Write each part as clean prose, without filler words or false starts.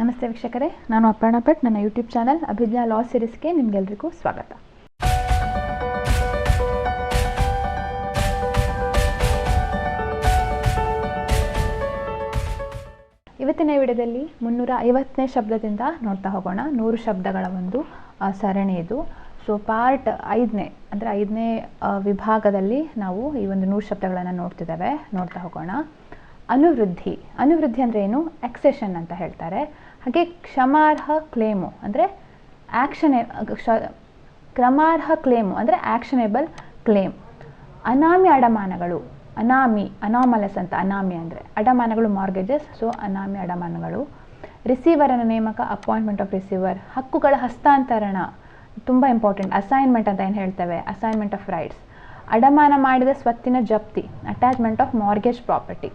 ನಮಸ್ತೆ ವೀಕ್ಷಕರೇ, ನಾನು ಅಪರ್ಣ ಭಟ್. ನನ್ನ ಯೂಟ್ಯೂಬ್ ಚಾನಲ್ ಅಭಿಜ್ಞಾ ಲಾ ಸೀರೀಸ್ಗೆ ನಿಮಗೆಲ್ಲರಿಗೂ ಸ್ವಾಗತ. ಇವತ್ತಿನ ವಿಡಿಯೋದಲ್ಲಿ 350ನೇ ಶಬ್ದದಿಂದ ನೋಡ್ತಾ ಹೋಗೋಣ. 100 ಶಬ್ದಗಳ ಒಂದು ಸರಣಿ ಇದು. ಸೊ ಪಾರ್ಟ್ 5ನೇ ಅಂದರೆ 5ನೇ ವಿಭಾಗದಲ್ಲಿ ನಾವು ಈ ಒಂದು 100 ಶಬ್ದಗಳನ್ನು ನೋಡ್ತಾ ಹೋಗೋಣ. ಅನುವೃದ್ಧಿ ಅಂದರೆ ಏನು? ಎಕ್ಸೆಷನ್ ಅಂತ ಹೇಳ್ತಾರೆ. ಹಾಗೆ ಕ್ಷಮಾರ್ಹ ಕ್ಲೇಮು ಅಂದರೆ ಕ್ರಮಾರ್ಹ ಕ್ಲೇಮು ಅಂದರೆ ಆ್ಯಕ್ಷನೇಬಲ್ ಕ್ಲೇಮ್. ಅನಾಮಿ ಅಡಮಾನಗಳು, ಅನಾಮಲಸ್ ಅಂತ. ಅನಾಮಿ ಅಂದರೆ ಅಡಮಾನಗಳು, ಮಾರ್ಗೇಜಸ್. ಸೊ ಅನಾಮಿ ಅಡಮಾನಗಳು. ರಿಸೀವರನ ನೇಮಕ, ಅಪಾಯಿಂಟ್ಮೆಂಟ್ ಆಫ್ ರಿಸೀವರ್. ಹಕ್ಕುಗಳ ಹಸ್ತಾಂತರಣ ತುಂಬ ಇಂಪಾರ್ಟೆಂಟ್. ಅಸೈನ್ಮೆಂಟ್ ಅಂತ ಏನು ಹೇಳ್ತೇವೆ, ಅಸೈನ್ಮೆಂಟ್ ಆಫ್ ರೈಟ್ಸ್. ಅಡಮಾನ ಮಾಡಿದ ಸ್ವತ್ತಿನ ಜಪ್ತಿ, ಅಟ್ಯಾಚ್ಮೆಂಟ್ ಆಫ್ ಮಾರ್ಗೇಜ್ ಪ್ರಾಪರ್ಟಿ.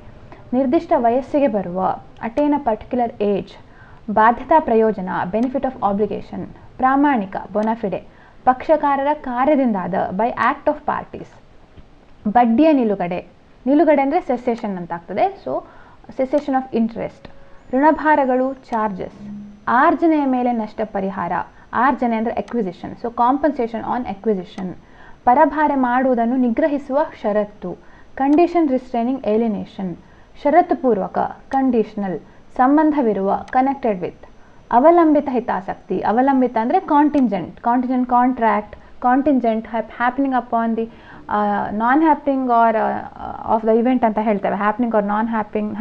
ನಿರ್ದಿಷ್ಟ ವಯಸ್ಸಿಗೆ ಬರುವ, ಅಟೇನ್ ಅ ಪರ್ಟಿಕ್ಯುಲರ್ ಏಜ್. ಬಾಧ್ಯತಾ ಪ್ರಯೋಜನ, ಬೆನಿಫಿಟ್ ಆಫ್ ಆಬ್ಲಿಗೇಷನ್. ಪ್ರಾಮಾಣಿಕ, ಬೊನಫಿಡೆ. ಪಕ್ಷಕಾರರ ಕಾರ್ಯದಿಂದಾದ, ಬೈ ಆ್ಯಕ್ಟ್ ಆಫ್ ಪಾರ್ಟೀಸ್. ಬಡ್ಡಿಯ ನಿಲುಗಡೆ ಅಂದರೆ ಸೆಸೇಷನ್ ಅಂತ ಆಗ್ತದೆ. So cessation of interest. ಋಣಭಾರಗಳು, ಚಾರ್ಜಸ್. ಆರ್ಜನೆಯ ಮೇಲೆ ನಷ್ಟ ಪರಿಹಾರ. ಆರ್ಜನೆ ಅಂದರೆ acquisition. So compensation on acquisition. ಪರಭಾರೆ ಮಾಡುವುದನ್ನು ನಿಗ್ರಹಿಸುವ ಷರತ್ತು. Condition restraining alienation. ಷರತ್ತು ಪೂರ್ವಕ, ಕಂಡೀಷನಲ್. ಸಂಬಂಧವಿರುವ, ಕನೆಕ್ಟೆಡ್ ವಿತ್. ಅವಲಂಬಿತ ಹಿತಾಸಕ್ತಿ. ಅವಲಂಬಿತ ಅಂದರೆ contingent contract. Contingent happening upon the non happening R of the event ಅಂತ ಹೇಳ್ತೇವೆ. Happening or non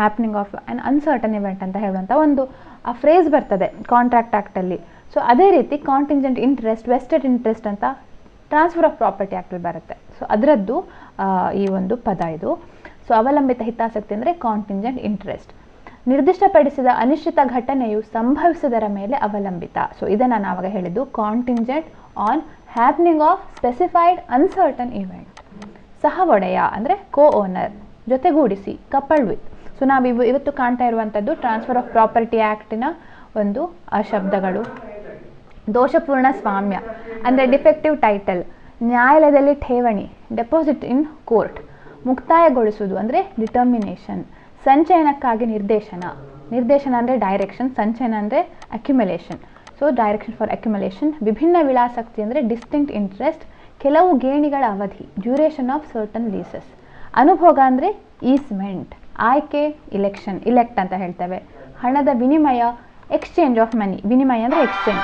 happening of an uncertain event ಅಂತ ಹೇಳುವಂಥ ಒಂದು ಆ ಫ್ರೇಸ್ ಬರ್ತದೆ ಕಾಂಟ್ರಾಕ್ಟ್ ಆ್ಯಕ್ಟಲ್ಲಿ. ಸೊ ಅದೇ ರೀತಿ ಕಾಂಟಿಂಜೆಂಟ್ ಇಂಟ್ರೆಸ್ಟ್, ವೆಸ್ಟೆಡ್ ಇಂಟ್ರೆಸ್ಟ್ ಅಂತ ಟ್ರಾನ್ಸ್ಫರ್ ಆಫ್ ಪ್ರಾಪರ್ಟಿ ಆ್ಯಕ್ಟಲ್ಲಿ ಬರುತ್ತೆ. ಸೊ ಅದರದ್ದು ಈ ಒಂದು ಪದ ಇದು. ಸೊ ಅವಲಂಬಿತ ಹಿತಾಸಕ್ತಿ ಅಂದರೆ ಕಾಂಟಿಂಜೆಂಟ್ ಇಂಟ್ರೆಸ್ಟ್. ನಿರ್ದಿಷ್ಟಪಡಿಸಿದ ಅನಿಶ್ಚಿತ ಘಟನೆಯು ಸಂಭವಿಸಿದರ ಮೇಲೆ ಅವಲಂಬಿತ. ಸೊ ಇದನ್ನು ನಾನು ಆವಾಗ ಹೇಳಿದ್ದು, contingent on happening of specified uncertain event. ಸಹ ಒಡೆಯ ಅಂದರೆ ಕೋ ಓನರ್, ಜೊತೆಗೂಡಿಸಿ, ಕಪಲ್ಡ್ ವಿತ್. ಸೊ ನಾವು ಇವತ್ತು ಕಾಣ್ತಾ ಇರುವಂಥದ್ದು ಟ್ರಾನ್ಸ್ಫರ್ ಆಫ್ ಪ್ರಾಪರ್ಟಿ ಆ್ಯಕ್ಟಿನ ಒಂದು ಶಬ್ದಗಳು. ದೋಷಪೂರ್ಣ ಸ್ವಾಮ್ಯ ಅಂದರೆ ಡಿಫೆಕ್ಟಿವ್ ಟೈಟಲ್. ನ್ಯಾಯಾಲಯದಲ್ಲಿ ಠೇವಣಿ, ಡೆಪಾಸಿಟ್ ಇನ್ ಕೋರ್ಟ್. ಮುಕ್ತಾಯಗೊಳಿಸುವುದು ಅಂದರೆ ಡಿಟರ್ಮಿನೇಷನ್. ಸಂಚಯನಕ್ಕಾಗಿ ನಿರ್ದೇಶನ ಅಂದರೆ ಡೈರೆಕ್ಷನ್. ಸಂಚಯನ ಅಂದರೆ accumulation. So direction for accumulation. ವಿಭಿನ್ನ ವಿಳಾಸಕ್ತಿ ಅಂದರೆ ಡಿಸ್ಟಿಂಕ್ಟ್ ಇಂಟ್ರೆಸ್ಟ್. ಕೆಲವು ಗೇಣಿಗಳ ಅವಧಿ, ಡ್ಯೂರೇಷನ್ ಆಫ್ ಸರ್ಟನ್ ಲೀಸಸ್. ಅನುಭೋಗ ಅಂದರೆ ಈಸ್ಮೆಂಟ್. ಆಯ್ಕೆ, ಇಲೆಕ್ಟ್ ಅಂತ ಹೇಳ್ತೇವೆ. ಹಣದ ವಿನಿಮಯ, ಎಕ್ಸ್ಚೇಂಜ್ ಆಫ್ ಮನಿ. ವಿನಿಮಯ ಅಂದರೆ ಎಕ್ಸ್ಚೇಂಜ್.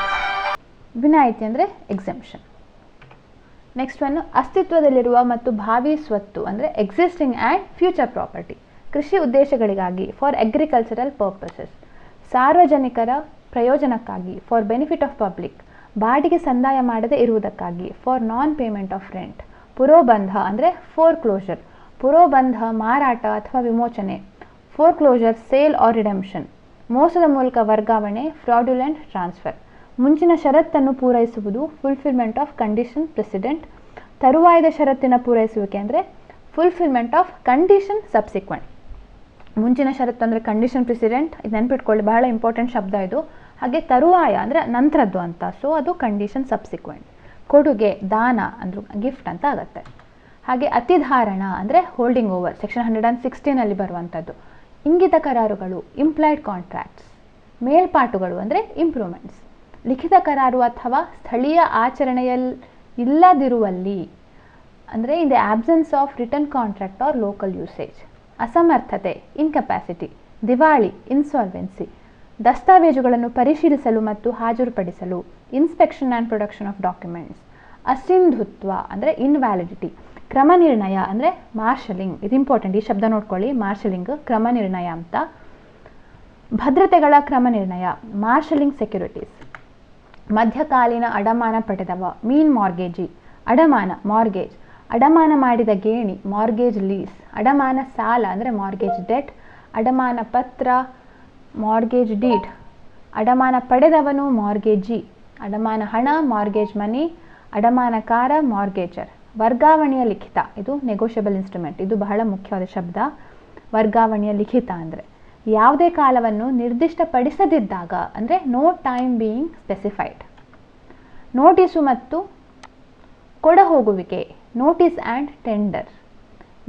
ವಿನಾಯಿತಿ ಅಂದರೆ ಎಕ್ಸೆಂಪ್ಷನ್. ನೆಕ್ಸ್ಟ್ ಒನ್, ಅಸ್ತಿತ್ವದಲ್ಲಿರುವ ಮತ್ತು ಭಾವಿ ಸ್ವತ್ತು ಅಂದರೆ ಎಕ್ಸಿಸ್ಟಿಂಗ್ ಆ್ಯಂಡ್ ಫ್ಯೂಚರ್ ಪ್ರಾಪರ್ಟಿ. ಕೃಷಿ ಉದ್ದೇಶಗಳಿಗಾಗಿ, ಫಾರ್ ಅಗ್ರಿಕಲ್ಚರಲ್ ಪರ್ಪಸಸ್. ಸಾರ್ವಜನಿಕರ ಪ್ರಯೋಜನಕ್ಕಾಗಿ, ಫಾರ್ ಬೆನಿಫಿಟ್ ಆಫ್ ಪಬ್ಲಿಕ್. ಬಾಡಿಗೆ ಸಂದಾಯ ಮಾಡದೇ ಇರುವುದಕ್ಕಾಗಿ, for non payment of rent. ಪುರೋಬಂಧ ಅಂದರೆ ಫೋರ್ಕ್ಲೋಷರ್. ಪುರೋಬಂಧ ಮಾರಾಟ ಅಥವಾ ವಿಮೋಚನೆ. Foreclosure, sale or redemption. ಮೋಸದ ಮೂಲಕ ವರ್ಗಾವಣೆ, ಫ್ರಾಡ್ಯುಲೆಂಟ್ ಟ್ರಾನ್ಸ್ಫರ್. ಮುಂಚಿನ ಷರತ್ತನ್ನು ಪೂರೈಸುವುದು, ಫುಲ್ಫಿಲ್ಮೆಂಟ್ ಆಫ್ ಕಂಡೀಷನ್ ಪ್ರೆಸಿಡೆಂಟ್. ತರುವಾಯದ ಷರತ್ತಿನ ಪೂರೈಸುವಿಕೆ ಅಂದರೆ ಫುಲ್ಫಿಲ್ಮೆಂಟ್ ಆಫ್ ಕಂಡೀಷನ್ ಸಬ್ಸಿಕ್ವೆಂಟ್. ಮುಂಚಿನ ಷರತ್ತು ಅಂದರೆ ಕಂಡೀಷನ್ ಪ್ರೆಸಿಡೆಂಟ್, ಇದು ನೆನ್ಪಿಟ್ಕೊಳ್ಳಿ, ಬಹಳ ಇಂಪಾರ್ಟೆಂಟ್ ಶಬ್ದ ಇದು. ಹಾಗೆ ತರುವಾಯ ಅಂದರೆ ನಂತರದ್ದು ಅಂತ. ಸೊ ಅದು ಕಂಡೀಷನ್ ಸಬ್ಸಿಕ್ವೆಂಟ್. ಕೊಡುಗೆ, ದಾನ ಅಂದ್ರೆ ಗಿಫ್ಟ್ ಅಂತ ಆಗುತ್ತೆ. ಹಾಗೆ ಅತಿಧಾರಣ ಅಂದರೆ ಹೋಲ್ಡಿಂಗ್ ಓವರ್, ಸೆಕ್ಷನ್ 116 ಬರುವಂಥದ್ದು. ಇಂಗಿತ ಕರಾರುಗಳು, ಇಂಪ್ಲಾಯ್ಡ್ ಕಾಂಟ್ರಾಕ್ಟ್ಸ್. ಮೇಲ್ಪಾಟುಗಳು ಅಂದರೆ ಇಂಪ್ರೂವ್ಮೆಂಟ್ಸ್. ಲಿಖಿತ ಕರಾರು ಅಥವಾ ಸ್ಥಳೀಯ ಇಲ್ಲದಿರುವಲ್ಲಿ ಅಂದರೆ in the absence of return contract or local usage. ಅಸಮರ್ಥತೆ, ಇನ್ಕೆಪಾಸಿಟಿ. ದಿವಾಳಿ, ಇನ್ಸಾಲ್ವೆನ್ಸಿ. ದಸ್ತಾವೇಜುಗಳನ್ನು ಪರಿಶೀಲಿಸಲು ಮತ್ತು ಹಾಜರುಪಡಿಸಲು, inspection and production of documents. ಅಸಿಂಧುತ್ವ ಅಂದರೆ ಇನ್ವ್ಯಾಲಿಡಿಟಿ. ಕ್ರಮ ನಿರ್ಣಯ ಅಂದರೆ ಮಾರ್ಷಲಿಂಗ್. ಇದು ಇಂಪಾರ್ಟೆಂಟ್, ಈ ಶಬ್ದ ನೋಡ್ಕೊಳ್ಳಿ, ಮಾರ್ಷಲಿಂಗ್ ಕ್ರಮ ನಿರ್ಣಯ ಅಂತ. ಭದ್ರತೆಗಳ ಕ್ರಮ ನಿರ್ಣಯ, ಮಾರ್ಷಲಿಂಗ್ ಸೆಕ್ಯೂರಿಟೀಸ್. ಮಧ್ಯಕಾಲೀನ ಅಡಮಾನ ಪಡೆದವ, ಮೀನ್ ಮಾರ್ಗೇಜಿ. ಅಡಮಾನ, ಮಾರ್ಗೇಜ್. ಅಡಮಾನ ಮಾಡಿದ ಗೇಣಿ, ಮಾರ್ಗೇಜ್ ಲೀಸ್. ಅಡಮಾನ ಸಾಲ ಅಂದರೆ ಮಾರ್ಗೇಜ್ ಡೆಟ್. ಅಡಮಾನ ಪತ್ರ, ಮಾರ್ಗೇಜ್ ಡೀಡ್. ಅಡಮಾನ ಪಡೆದವನು, ಮಾರ್ಗೇಜಿ. ಅಡಮಾನ ಹಣ, ಮಾರ್ಗೇಜ್ ಮನಿ. ಅಡಮಾನಕಾರ, ಮಾರ್ಗೇಜರ್. ವರ್ಗಾವಣೆಯ ಲಿಖಿತ, ಇದು ನೆಗೋಷಿಯಬಲ್ ಇನ್ಸ್ಟ್ರೂಮೆಂಟ್. ಇದು ಬಹಳ ಮುಖ್ಯವಾದ ಶಬ್ದ, ವರ್ಗಾವಣೆಯ ಲಿಖಿತ ಅಂದರೆ. ಯಾವುದೇ ಕಾಲವನ್ನು ನಿರ್ದಿಷ್ಟಪಡಿಸದಿದ್ದಾಗ ಅಂದರೆ no time being specified. Notice ಮತ್ತು ಕೊಡ ಹೋಗುವಿಕೆ, ನೋಟಿಸ್ ಆ್ಯಂಡ್ ಟೆಂಡರ್.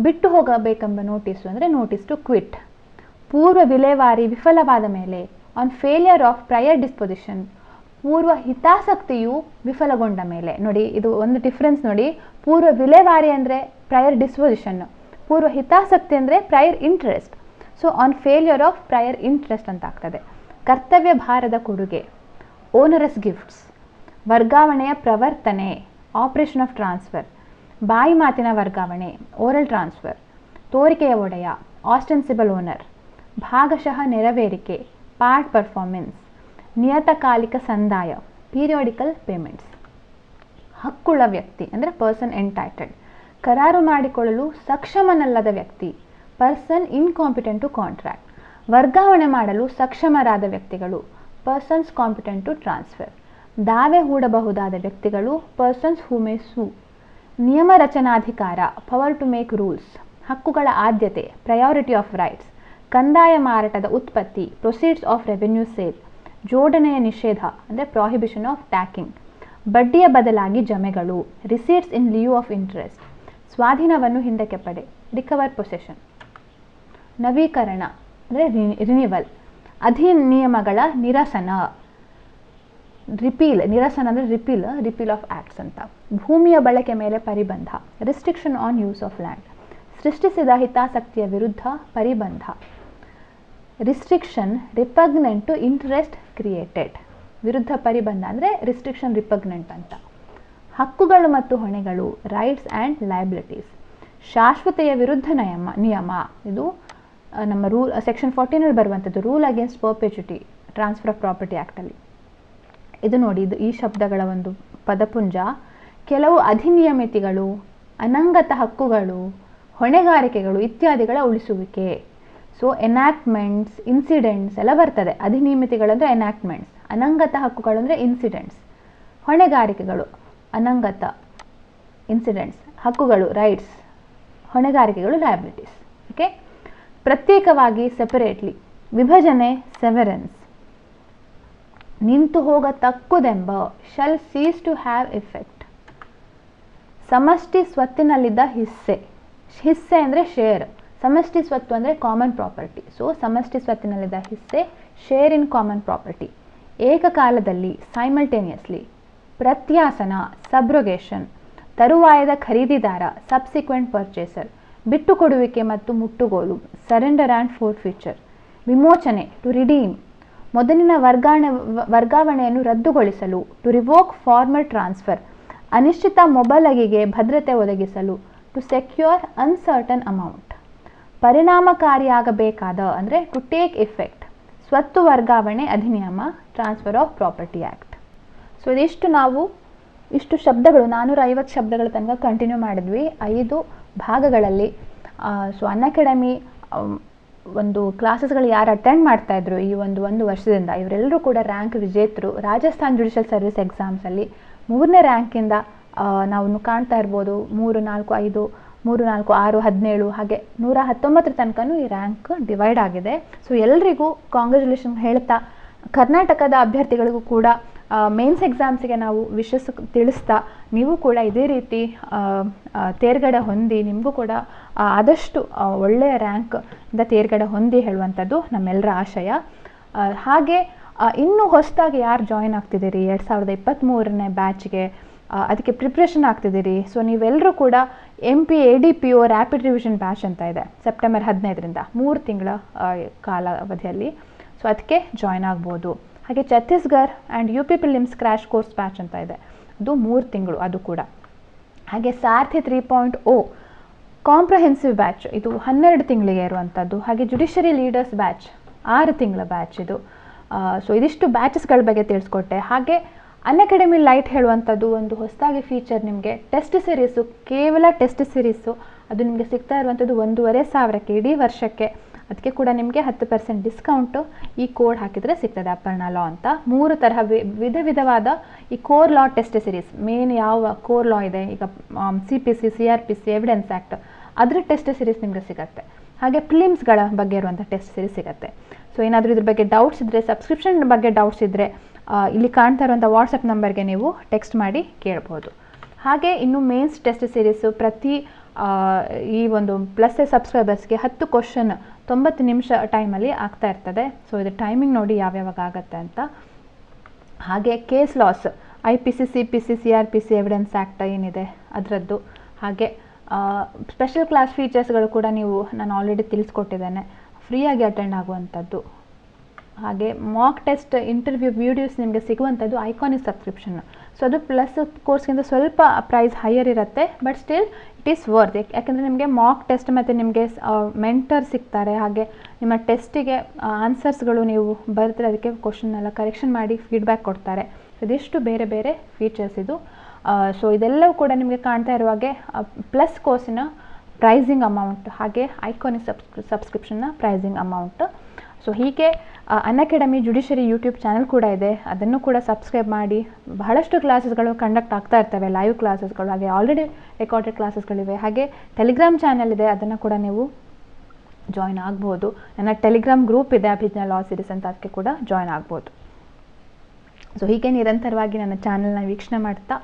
ಬಿಟ್ಟು ಹೋಗಬೇಕೆಂಬ ನೋಟಿಸು ಅಂದರೆ ನೋಟಿಸ್ ಟು ಕ್ವಿಟ್. ಪೂರ್ವ ವಿಲೇವಾರಿ ವಿಫಲವಾದ ಮೇಲೆ, on failure of prior disposition, ಪೂರ್ವ ಹಿತಾಸಕ್ತಿಯು ವಿಫಲಗೊಂಡ ಮೇಲೆ. ನೋಡಿ, ಇದು ಒಂದು ಡಿಫ್ರೆನ್ಸ್ ನೋಡಿ. ಪೂರ್ವ ವಿಲೇವಾರಿ ಅಂದರೆ ಪ್ರಯರ್ ಡಿಸ್ಪೊಸಿಷನ್, ಪೂರ್ವ ಹಿತಾಸಕ್ತಿ ಅಂದರೆ prior interest. So on failure of prior interest ಅಂತ ಆಗ್ತದೆ. ಕರ್ತವ್ಯ ಭಾರದ ಕೊಡುಗೆ, ಓನರಸ್ ಗಿಫ್ಟ್ಸ್, ವರ್ಗಾವಣೆಯ ಪ್ರವರ್ತನೆ, ಆಪರೇಷನ್ ಆಫ್ ಟ್ರಾನ್ಸ್ಫರ್, ಬಾಯಿ ಮಾತಿನ ವರ್ಗಾವಣೆ, ಓರಲ್ ಟ್ರಾನ್ಸ್ಫರ್, ತೋರಿಕೆಯ ಒಡೆಯ, ಆಸ್ಟೆನ್ಸಿಬಲ್ ಓನರ್, ಭಾಗಶಃ ನೆರವೇರಿಕೆ, ಪಾರ್ಟ್ ಪರ್ಫಾರ್ಮೆನ್ಸ್, ನಿಯತಕಾಲಿಕ ಸಂದಾಯ, ಪೀರಿಯಾಡಿಕಲ್ ಪೇಮೆಂಟ್ಸ್. ಹಕ್ಕುಳ್ಳ ವ್ಯಕ್ತಿ ಅಂದರೆ ಪರ್ಸನ್ ಎಂಟೈಟಲ್ಡ್, ಕರಾರು ಮಾಡಿಕೊಳ್ಳಲು ಸಕ್ಷಮನಲ್ಲದ ವ್ಯಕ್ತಿ, ಪರ್ಸನ್ ಇನ್ಕಾಂಪಿಟೆಂಟ್ ಟು ಕಾಂಟ್ರಾಕ್ಟ್, ವರ್ಗಾವಣೆ ಮಾಡಲು ಸಕ್ಷಮರಾದ ವ್ಯಕ್ತಿಗಳು, ಪರ್ಸನ್ಸ್ ಕಾಂಪಿಟೆಂಟ್ ಟು ಟ್ರಾನ್ಸ್ಫರ್, ದಾವೆ ಹೂಡಬಹುದಾದ ವ್ಯಕ್ತಿಗಳು, ಪರ್ಸನ್ಸ್ ಹೂ ಮೇ ಸೂ, ನಿಯಮ ರಚನಾಧಿಕಾರ, ಪವರ್ ಟು ಮೇಕ್ ರೂಲ್ಸ್, ಹಕ್ಕುಗಳ ಆದ್ಯತೆ, ಪ್ರಯಾರಿಟಿ ಆಫ್ ರೈಟ್ಸ್, ಕಂದಾಯ ಮಾರಾಟದ ಉತ್ಪತ್ತಿ, ಪ್ರೊಸೀಡ್ಸ್ ಆಫ್ ರೆವೆನ್ಯೂ ಸೇಲ್, ಜೋಡಣೆಯ ನಿಷೇಧ ಅಂದರೆ ಪ್ರಾಹಿಬಿಷನ್ ಆಫ್ ಟ್ಯಾಕಿಂಗ್, ಬಡ್ಡಿಯ ಬದಲಾಗಿ ಜಮೆಗಳು, receipts in Liu of interest, ಸ್ವಾಧೀನವನ್ನು ಹಿಂದಕ್ಕೆ ಪಡೆ, ರಿಕವರ್ ಪೊಸೆಷನ್, ನವೀಕರಣ ಅಂದರೆ ರಿನಿವಲ್, ಅಧಿನಿಯಮಗಳ ನಿರಸನ, ರಿಪೀಲ್, ನಿರಸನ ಅಂದರೆ ರಿಪೀಲ್ ಆಫ್ ಆಕ್ಟ್ಸ್ ಅಂತ, ಭೂಮಿಯ ಬಳಕೆ ಮೇಲೆ ಪರಿಬಂಧ, restriction on use of land, ಸೃಷ್ಟಿಸಿದ ಹಿತಾಸಕ್ತಿಯ ವಿರುದ್ಧ ಪರಿಬಂಧ, restriction repugnant to interest created, ವಿರುದ್ಧ ಪರಿಬಂಧ ಅಂದರೆ ರಿಸ್ಟ್ರಿಕ್ಷನ್ ರಿಪಗ್ನೆಂಟ್ ಅಂತ, ಹಕ್ಕುಗಳು ಮತ್ತು ಹೊಣೆಗಳು, ರೈಟ್ಸ್ ಆ್ಯಂಡ್ ಲಯಬಿಲಿಟೀಸ್, ಶಾಶ್ವತೆಯ ವಿರುದ್ಧ ನಿಯಮ, ಇದು ನಮ್ಮ ರೂಲ್ ಸೆಕ್ಷನ್ 14 ಬರುವಂಥದ್ದು, rule against perpetuity, transfer of property ಆ್ಯಕ್ಟಲ್ಲಿ. ಇದು ನೋಡಿ, ಇದು ಈ ಶಬ್ದಗಳ ಒಂದು ಪದಪುಂಜ. ಕೆಲವು ಅಧಿನಿಯಮಿತಿಗಳು, ಅನಂಗತ ಹಕ್ಕುಗಳು, ಹೊಣೆಗಾರಿಕೆಗಳು ಇತ್ಯಾದಿಗಳ ಉಳಿಸುವಿಕೆ. ಸೊ ಎನ್ಯಾಕ್ಟ್ಮೆಂಟ್ಸ್, ಇನ್ಸಿಡೆಂಟ್ಸ್ ಎಲ್ಲ ಬರ್ತದೆ. ಅಧಿನಿಯಮಿತಿಗಳಂದರೆ ಎನ್ಯಾಕ್ಟ್ಮೆಂಟ್ಸ್, ಅನಂಗತ ಹಕ್ಕುಗಳು ಅಂದರೆ ಇನ್ಸಿಡೆಂಟ್ಸ್, ಹೊಣೆಗಾರಿಕೆಗಳು ಅನಂಗತ, ಇನ್ಸಿಡೆಂಟ್ಸ್, ಹಕ್ಕುಗಳು ರೈಟ್ಸ್, ಹೊಣೆಗಾರಿಕೆಗಳು ಲಯಬಿಲಿಟೀಸ್. ಓಕೆ, ಪ್ರತ್ಯೇಕವಾಗಿ ಸೆಪರೇಟ್ಲಿ, ವಿಭಜನೆ ಸೆವೆರೆನ್ಸ್, ನಿಂತು ಹೋಗತಕ್ಕುದೆಂಬ, shall cease to have effect, ಸಮಷ್ಟಿ ಸ್ವತ್ತಿನಲ್ಲಿದ್ದ ಹಿಸ್ಸೆ, ಹಿಸ್ಸೆ ಅಂದರೆ ಶೇರ್, ಸಮಷ್ಟಿ ಸ್ವತ್ತು ಅಂದರೆ ಕಾಮನ್ ಪ್ರಾಪರ್ಟಿ. ಸೊ ಸಮಷ್ಟಿ ಸ್ವತ್ತಿನಲ್ಲಿದ್ದ ಹಿಸ್ಸೆ, ಶೇರ್ ಇನ್ ಕಾಮನ್ ಪ್ರಾಪರ್ಟಿ, ಏಕಕಾಲದಲ್ಲಿ ಸೈಮಲ್ಟೇನಿಯಸ್ಲಿ, ಪ್ರತ್ಯಾಸನ ಸಬ್ರೊಗೇಷನ್, ತರುವಾಯದ ಖರೀದಿದಾರ ಸಬ್ಸಿಕ್ವೆಂಟ್ ಪರ್ಚೇಸರ್, ಬಿಟ್ಟುಕೊಡುವಿಕೆ ಮತ್ತು ಮುಟ್ಟುಗೋಲು, ಸರೆಂಡರ್ ಆ್ಯಂಡ್ ಫೋರ್ಫೀಚರ್, ವಿಮೋಚನೆ ಟು ರಿಡೀಮ್, ಮೊದಲಿನ ವರ್ಗಾವಣೆಯನ್ನು ರದ್ದುಗೊಳಿಸಲು, ಟು ರಿವೋಕ್ ಫಾರ್ಮರ್ ಟ್ರಾನ್ಸ್ಫರ್, ಅನಿಶ್ಚಿತ ಮೊಬಲಗಿಗೆ ಭದ್ರತೆ ಒದಗಿಸಲು, ಟು ಸೆಕ್ಯೂರ್ ಅನ್ಸರ್ಟನ್ ಅಮೌಂಟ್, ಪರಿಣಾಮಕಾರಿಯಾಗಬೇಕಾದ ಅಂದರೆ ಟು ಟೇಕ್ ಎಫೆಕ್ಟ್, ಸ್ವತ್ತು ವರ್ಗಾವಣೆ ಅಧಿನಿಯಮ, transfer of property act. So ಇಷ್ಟು ಶಬ್ದಗಳು 450 ಶಬ್ದಗಳ ತನಕ ಕಂಟಿನ್ಯೂ ಮಾಡಿದ್ವಿ 5 ಭಾಗಗಳಲ್ಲಿ. ಸೊ ಅನ್ಅಕಾಡೆಮಿ ಒಂದು ಕ್ಲಾಸಸ್ಗಳು ಯಾರು ಅಟೆಂಡ್ ಮಾಡ್ತಾಯಿದ್ರು ಈ ಒಂದು ವರ್ಷದಿಂದ, ಇವರೆಲ್ಲರೂ ಕೂಡ ರ್ಯಾಂಕ್ ವಿಜೇತರು. ರಾಜಸ್ಥಾನ್ ಜುಡಿಷಿಯಲ್ ಸರ್ವಿಸ್ ಎಕ್ಸಾಮ್ಸಲ್ಲಿ 3ನೇ ರ್ಯಾಂಕಿಂದ ನಾವು ಕಾಣ್ತಾ ಇರ್ಬೋದು. 3, 4, 5, 3, 4, 6, 17 ಹಾಗೆ 119 ತನಕನೂ ಈ ರ್ಯಾಂಕ್ ಡಿವೈಡ್ ಆಗಿದೆ. ಸೊ ಎಲ್ರಿಗೂ ಕಾಂಗ್ರ್ಯಾಚುಲೇಷನ್ ಹೇಳ್ತಾ, ಕರ್ನಾಟಕದ ಅಭ್ಯರ್ಥಿಗಳಿಗೂ ಕೂಡ ಮೇನ್ಸ್ ಎಕ್ಸಾಮ್ಸಿಗೆ ನಾವು ವಿಶಸ್ ತಿಳಿಸ್ತಾ, ನೀವು ಕೂಡ ಇದೇ ರೀತಿ ತೇರ್ಗಡೆ ಹೊಂದಿ, ನಿಮಗೂ ಕೂಡ ಆದಷ್ಟು ಒಳ್ಳೆಯ ರ್ಯಾಂಕಿಂದ ತೇರ್ಗಡೆ ಹೊಂದಿ ಹೇಳುವಂಥದ್ದು ನಮ್ಮೆಲ್ಲರ ಆಶಯ. ಹಾಗೆ ಇನ್ನೂ ಹೊಸದಾಗಿ ಯಾರು ಜಾಯಿನ್ ಆಗ್ತಿದ್ದೀರಿ 2023ನೇ ಬ್ಯಾಚ್ಗೆ, ಅದಕ್ಕೆ ಪ್ರಿಪ್ರೇಷನ್ ಆಗ್ತಿದ್ದೀರಿ, ಸೊ ನೀವೆಲ್ಲರೂ ಕೂಡ MP ADPO rapid revision batch ಅಂತ ಇದೆ ಸೆಪ್ಟೆಂಬರ್ 15ರಿಂದ 3 ತಿಂಗಳ ಕಾಲಾವಧಿಯಲ್ಲಿ. ಸೊ ಅದಕ್ಕೆ ಜಾಯಿನ್ ಆಗ್ಬೋದು. ಹಾಗೆ Chhattisgarh and UP prelims crash course batch ಅಂತ ಇದೆ, ಅದು 3 ತಿಂಗಳು ಅದು ಕೂಡ. ಹಾಗೆ ಸಾರ್ಥಿ 3.0 ಕಾಂಪ್ರಹೆನ್ಸಿವ್ ಬ್ಯಾಚ್, ಇದು 12 ತಿಂಗಳಿಗೆ ಇರುವಂಥದ್ದು. ಹಾಗೆ ಜುಡಿಷರಿ ಲೀಡರ್ಸ್ ಬ್ಯಾಚ್ 6 ತಿಂಗಳ ಬ್ಯಾಚ್ ಇದು. ಸೊ ಇದಿಷ್ಟು ಬ್ಯಾಚಸ್ಗಳ ಬಗ್ಗೆ ತಿಳಿಸ್ಕೊಟ್ಟೆ. ಹಾಗೆ ಅನ್ಅಕಾಡೆಮಿ ಲೈಟ್ ಹೇಳುವಂಥದ್ದು ಒಂದು ಹೊಸದಾಗಿ ಫೀಚರ್, ನಿಮಗೆ ಟೆಸ್ಟ್ ಸೀರೀಸು, ಕೇವಲ ಟೆಸ್ಟ್ ಸೀರೀಸು ಅದು ನಿಮಗೆ ಸಿಗ್ತಾ ಇರುವಂಥದ್ದು 1,500ಕ್ಕೆ ಇಡೀ ವರ್ಷಕ್ಕೆ. ಅದಕ್ಕೆ ಕೂಡ ನಿಮಗೆ 10% ಡಿಸ್ಕೌಂಟು ಈ ಕೋಡ್ ಹಾಕಿದರೆ ಸಿಗ್ತದೆ, ಅಪರ್ಣಾ ಲಾ ಅಂತ. 3 ತರಹ ವಿಧವಾದ ಈ ಕೋರ್ ಲಾ ಟೆಸ್ಟ್ ಸೀರೀಸ್, ಮೇನ್ ಯಾವ ಕೋರ್ ಲಾ ಇದೆ ಈಗ CPC, CRPC, ಎವಿಡೆನ್ಸ್ ಆ್ಯಕ್ಟ್, ಅದರ ಟೆಸ್ಟ್ ಸೀರೀಸ್ ನಿಮಗೆ ಸಿಗುತ್ತೆ. ಹಾಗೆ ಫಿಲಿಮ್ಸ್ಗಳ ಬಗ್ಗೆ ಇರುವಂಥ ಟೆಸ್ಟ್ ಸೀರೀಸ್ ಸಿಗುತ್ತೆ. ಸೊ ಏನಾದರೂ ಇದ್ರ ಬಗ್ಗೆ ಡೌಟ್ಸ್ ಇದ್ದರೆ, ಸಬ್ಸ್ಕ್ರಿಪ್ಷನ್ ಬಗ್ಗೆ ಡೌಟ್ಸ್ ಇದ್ದರೆ ಇಲ್ಲಿ ಕಾಣ್ತಾ ಇರುವಂಥ ವಾಟ್ಸಪ್ ನಂಬರ್ಗೆ ನೀವು ಟೆಕ್ಸ್ಟ್ ಮಾಡಿ ಕೇಳ್ಬೋದು. ಹಾಗೆ ಇನ್ನು ಮೇನ್ಸ್ ಟೆಸ್ಟ್ ಸೀರೀಸು ಪ್ರತಿ ಈ ಒಂದು +A ಸಬ್ಸ್ಕ್ರೈಬರ್ಸ್ಗೆ 10 ಕ್ವಶನ್ 90 ನಿಮಿಷ ಟೈಮಲ್ಲಿ ಆಗ್ತಾ ಇರ್ತದೆ. ಸೊ ಇದು ಟೈಮಿಂಗ್ ನೋಡಿ ಯಾವ್ಯಾವಾಗ ಆಗುತ್ತೆ ಅಂತ. ಹಾಗೆ case laws, IPC, CPC, CRPC evidence act ಏನಿದೆ ಅದರದ್ದು. ಹಾಗೆ ಸ್ಪೆಷಲ್ ಕ್ಲಾಸ್ ಫೀಚರ್ಸ್ಗಳು ಕೂಡ ನಾನು ಆಲ್ರೆಡಿ ತಿಳಿಸ್ಕೊಟ್ಟಿದ್ದೇನೆ, ಫ್ರೀಯಾಗಿ ಅಟೆಂಡ್ ಆಗುವಂಥದ್ದು. ಹಾಗೆ ಮಾಕ್ ಟೆಸ್ಟ್ ಇಂಟರ್ವ್ಯೂ ವೀಡಿಯೋಸ್ ನಿಮಗೆ ಸಿಗುವಂಥದ್ದು ಐಕಾನಿಕ್ ಸಬ್ಸ್ಕ್ರಿಪ್ಷನ್. ಸೊ ಅದು ಪ್ಲಸ್ ಕೋರ್ಸ್ಗಿಂತ ಸ್ವಲ್ಪ ಪ್ರೈಸ್ ಹೈಯರ್ ಇರುತ್ತೆ, but still it is worth. ಯಾಕೆಂದರೆ ನಿಮಗೆ ಮಾಕ್ ಟೆಸ್ಟ್ ಮತ್ತು ನಿಮಗೆ ಮೆಂಟರ್ ಸಿಗ್ತಾರೆ. ಹಾಗೆ ನಿಮ್ಮ ಟೆಸ್ಟಿಗೆ ಆನ್ಸರ್ಸ್ಗಳು ನೀವು ಬರೆದ್ರೆ ಅದಕ್ಕೆ ಕ್ವಶನ್ ಎಲ್ಲ ಕರೆಕ್ಷನ್ ಮಾಡಿ ಫೀಡ್ಬ್ಯಾಕ್ ಕೊಡ್ತಾರೆ. ಇದಿಷ್ಟು ಬೇರೆ ಬೇರೆ ಫೀಚರ್ಸ್ ಇದು. ಸೊ ಇದೆಲ್ಲವೂ ಕೂಡ ನಿಮಗೆ ಕಾಣ್ತಾ ಇರುವಾಗೆ ಪ್ಲಸ್ ಕೋರ್ಸಿನ ಪ್ರೈಸಿಂಗ್ ಅಮೌಂಟ್, ಹಾಗೆ ಐಕಾನಿಕ್ ಸಬ್ಸ್ಕ್ರಿಪ್ಷನ್ನ ಪ್ರೈಸಿಂಗ್ ಅಮೌಂಟ್. ಸೊ ಹೀಗೆ ಅನ್ಅಕಾಡೆಮಿ ಜುಡಿಷರಿ ಯೂಟ್ಯೂಬ್ ಚಾನಲ್ ಕೂಡ ಇದೆ, ಅದನ್ನು ಕೂಡ ಸಬ್ಸ್ಕ್ರೈಬ್ ಮಾಡಿ. ಬಹಳಷ್ಟು ಕ್ಲಾಸಸ್ಗಳು ಕಂಡಕ್ಟ್ ಆಗ್ತಾ ಇರ್ತವೆ, ಲೈವ್ ಕ್ಲಾಸಸ್ಗಳು, ಹಾಗೆ ಆಲ್ರೆಡಿ ರೆಕಾರ್ಡೆಡ್ ಕ್ಲಾಸಸ್ಗಳಿವೆ. ಹಾಗೆ ಟೆಲಿಗ್ರಾಮ್ ಚಾನಲ್ ಇದೆ, ಅದನ್ನು ಕೂಡ ನೀವು ಜಾಯ್ನ್ ಆಗ್ಬೋದು. ನನ್ನ ಟೆಲಿಗ್ರಾಮ್ ಗ್ರೂಪ್ ಇದೆ ಅಭಿಜ್ಞಾ ಲಾ ಸೀರೀಸ್ ಅಂತ, ಅದಕ್ಕೆ ಕೂಡ ಜಾಯ್ನ್ ಆಗ್ಬೋದು. ಸೊ ಹೀಗೆ ನಿರಂತರವಾಗಿ ನನ್ನ ಚಾನಲ್ನ ವೀಕ್ಷಣೆ ಮಾಡ್ತಾ,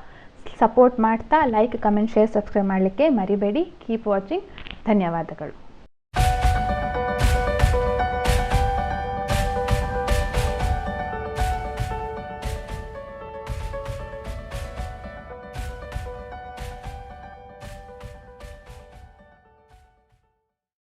ಸಪೋರ್ಟ್ ಮಾಡ್ತಾ, ಲೈಕ್, ಕಮೆಂಟ್, ಶೇರ್, ಸಬ್ಸ್ಕ್ರೈಬ್ ಮಾಡಲಿಕ್ಕೆ ಮರಿಬೇಡಿ. Keep watching. ಧನ್ಯವಾದಗಳು.